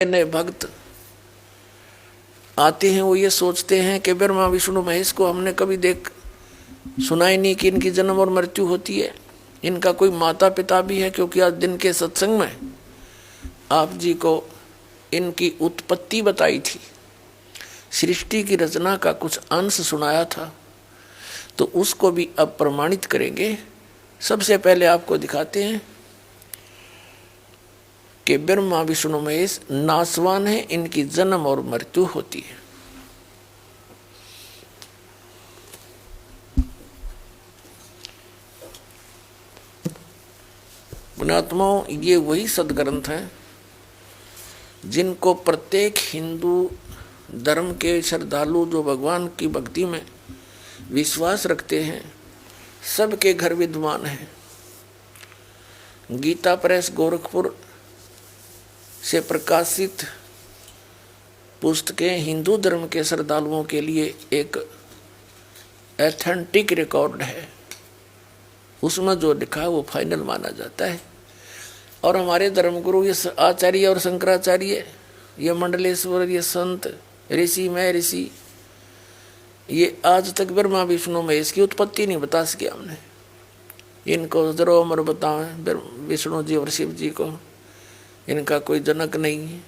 नए भक्त आते हैं वो ये सोचते हैं कि ब्रह्मा विष्णु महेश को हमने कभी सुना ही नहीं कि इनकी जन्म और मृत्यु होती है। इनका कोई माता पिता भी है, क्योंकि आज दिन के सत्संग में आप जी को इनकी उत्पत्ति बताई थी, सृष्टि की रचना का कुछ अंश सुनाया था, तो उसको भी अब प्रमाणित करेंगे। सबसे पहले आपको दिखाते हैं कि ब्रह्मा विष्णु महेश नासवान है, इनकी जन्म और मृत्यु होती है। पुण्यात्माओं, ये वही सदग्रंथ हैं जिनको प्रत्येक हिंदू धर्म के श्रद्धालु जो भगवान की भक्ति में विश्वास रखते हैं, सबके घर विद्वान हैं। गीता प्रेस गोरखपुर से प्रकाशित पुस्तकें हिंदू धर्म के श्रद्धालुओं के लिए एक एथेंटिक रिकॉर्ड है। उसमें जो लिखा है वो फाइनल माना जाता है। और हमारे धर्मगुरु ये आचार्य और शंकराचार्य, ये मंडलेश्वर, ये संत ऋषि मैं ऋषि, ये आज तक ब्रह्मा विष्णु महेश की उत्पत्ति नहीं बता सके हमने। इनको जरो अमर बताएं विष्णु जी और शिव जी को, इनका कोई जनक नहीं,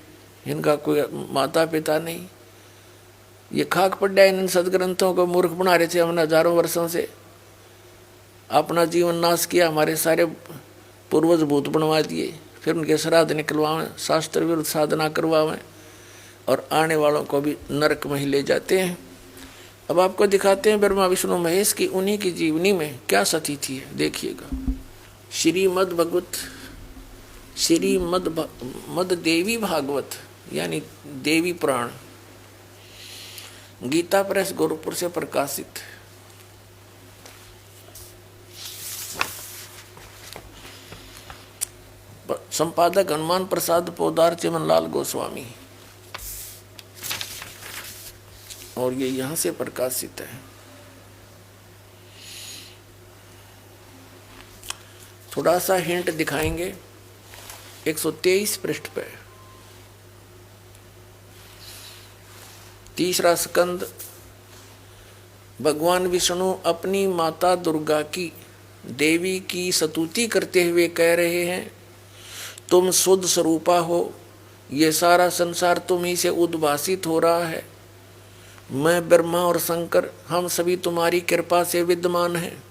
इनका कोई माता पिता नहीं। ये खाक पड्डा इन सदग्रंथों को मूर्ख बना रहे थे हमने हजारों वर्षों से। अपना जीवन नाश किया, हमारे सारे पूर्वज भूत बनवा दिए, फिर उनके श्राद्ध निकलवाएं, शास्त्र विरुद्ध साधना करवाएं और आने वालों को भी नरक में ही ले जाते हैं। अब आपको दिखाते हैं ब्रह्मा विष्णु महेश की उन्हीं की जीवनी में क्या स्थिति है, देखिएगा। श्रीमद् भगवत श्रीमद् देवी भागवत यानी देवी पुराण, गीता प्रेस गोरखपुर से प्रकाशित। संपादक हनुमान प्रसाद पोदार चिमनलाल गोस्वामी, और ये यहां से प्रकाशित है। थोड़ा सा हिंट दिखाएंगे 123 पृष्ठ पे। तीसरा स्कंद, भगवान विष्णु अपनी माता दुर्गा की, देवी की स्तुति करते हुए कह रहे हैं, तुम शुद्ध स्वरूपा हो, ये सारा संसार तुम ही से उद्भासित हो रहा है। मैं ब्रह्मा और शंकर हम सभी तुम्हारी कृपा से विद्यमान हैं।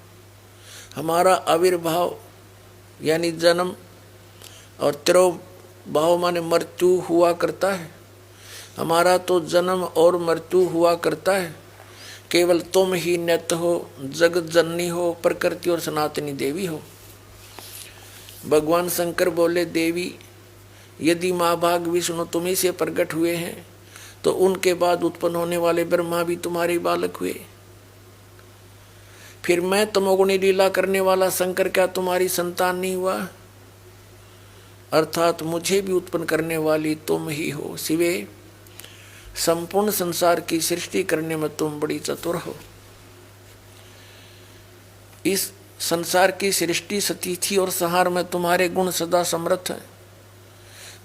हमारा आविर्भाव यानी जन्म और तिरोभाव माने मृत्यु हुआ करता है। हमारा तो जन्म और मृत्यु हुआ करता है। केवल तुम ही नित्य हो, जगत जननी हो, प्रकृति और सनातनी देवी हो। भगवान शंकर बोले, देवी यदि माँ भाग विष्णु तुम्ही से प्रकट हुए हैं तो उनके बाद उत्पन्न होने वाले ब्रह्मा भी तुम्हारे बालक हुए। फिर मैं तमोगुणी लीला करने वाला शंकर क्या तुम्हारी संतान नहीं हुआ? अर्थात मुझे भी उत्पन्न करने वाली तुम ही हो। शिवे, संपूर्ण संसार की सृष्टि करने में तुम बड़ी चतुर हो। इस संसार की सृष्टि स्थिति और संहार में तुम्हारे गुण सदा समर्थ हैं।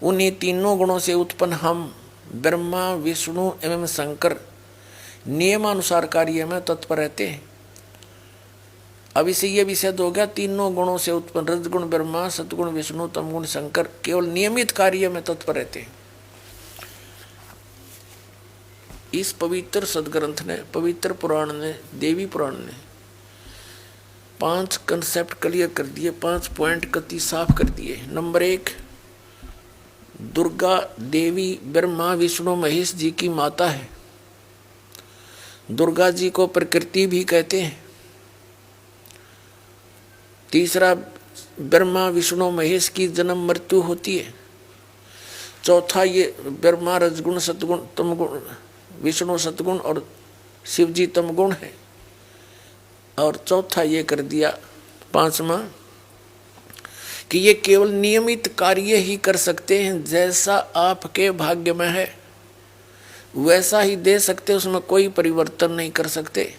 उन्हीं तीनों गुणों से उत्पन्न हम ब्रह्मा विष्णु एवं शंकर नियमानुसार कार्य में तत्पर रहते हैं। अब इसे ये विषय हो गया, तीनों गुणों से उत्पन्न रजगुण ब्रह्मा, सतगुण विष्णु, तमगुण शंकर केवल नियमित कार्य में तत्पर रहते हैं। इस पवित्र सदग्रंथ ने, पवित्र पुराण ने, देवी पुराण ने 5 कंसेप्ट क्लियर कर दिए, 5 पॉइंट कति साफ कर दिए। नंबर 1, दुर्गा देवी ब्रह्मा विष्णु महेश जी की माता है। दुर्गा जी को प्रकृति भी कहते हैं। तीसरा, ब्रह्मा विष्णु महेश की जन्म मृत्यु होती है। चौथा, ये ब्रह्मा रजगुण सतगुण तमगुण, विष्णु सतगुण और शिव जी तमगुण है। और चौथा ये कर दिया, 5वां, कि ये केवल नियमित कार्य ही कर सकते हैं। जैसा आपके भाग्य में है वैसा ही दे सकते, उसमें कोई परिवर्तन नहीं कर सकते।